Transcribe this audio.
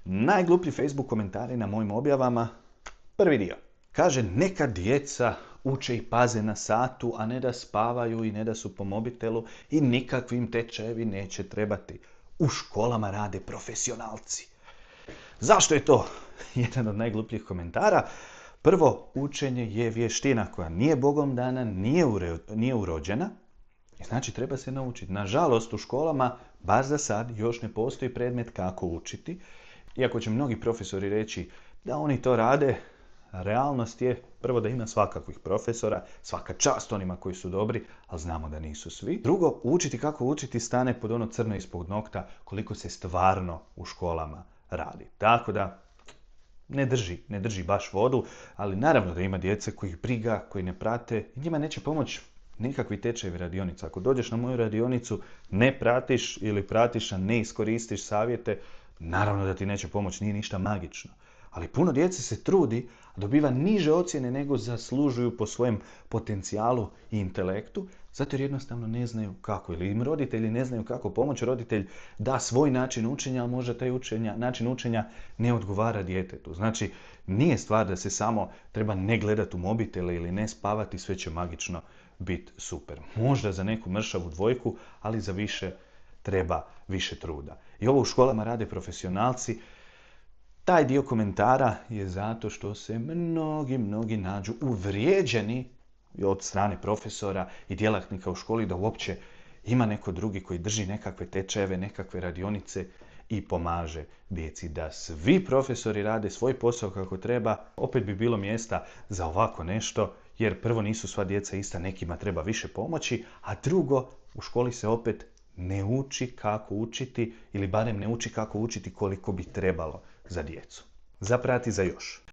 Najgluplji Facebook komentari na mojim objavama. Prvi dio. Kaže, neka djeca uče i paze na satu, a ne da spavaju i ne da su po mobitelu i nikakvim tečajevi neće trebati. U školama rade profesionalci. Zašto je to jedan od najglupljih komentara? Prvo, učenje je vještina koja nije Bogom dana, nije urođena. Znači, treba se naučiti. Nažalost, u školama, bar za sad, još ne postoji predmet kako učiti. Iako će mnogi profesori reći da oni to rade, realnost je prvo da ima svakakvih profesora, svaka čast onima koji su dobri, ali znamo da nisu svi. Drugo, učiti kako učiti stane pod ono crno ispod nokta koliko se stvarno u školama radi. Tako da, ne drži baš vodu, ali naravno da ima djece koji ih briga, koji ne prate i njima neće pomoći nikakvi tečajevi radionica. Ako dođeš na moju radionicu, ne pratiš ili pratiš, a ne iskoristiš savjete, naravno da ti neće pomoći, nije ništa magično. Ali puno djece se trudi, a dobiva niže ocjene nego zaslužuju po svojem potencijalu i intelektu, zato jer jednostavno ne znaju kako. Ili im roditelji ne znaju kako pomoći. Roditelj da svoj način učenja, ali možda taj način učenja ne odgovara djetetu. Znači, nije stvar da se samo treba ne gledati u mobitele ili ne spavati, sve će magično biti super. Možda za neku mršavu dvojku, ali za više treba više truda. I ovo u školama rade profesionalci. Taj dio komentara je zato što se mnogi nađu uvrijeđeni od strane profesora i djelatnika u školi da uopće ima neko drugi koji drži nekakve tečajeve, nekakve radionice i pomaže djeci. Da svi profesori rade svoj posao kako treba, opet bi bilo mjesta za ovako nešto, jer prvo nisu sva djeca ista, nekima treba više pomoći, a drugo, u školi se opet ne uči kako učiti ili barem ne uči kako učiti koliko bi trebalo za djecu. Zaprati za još.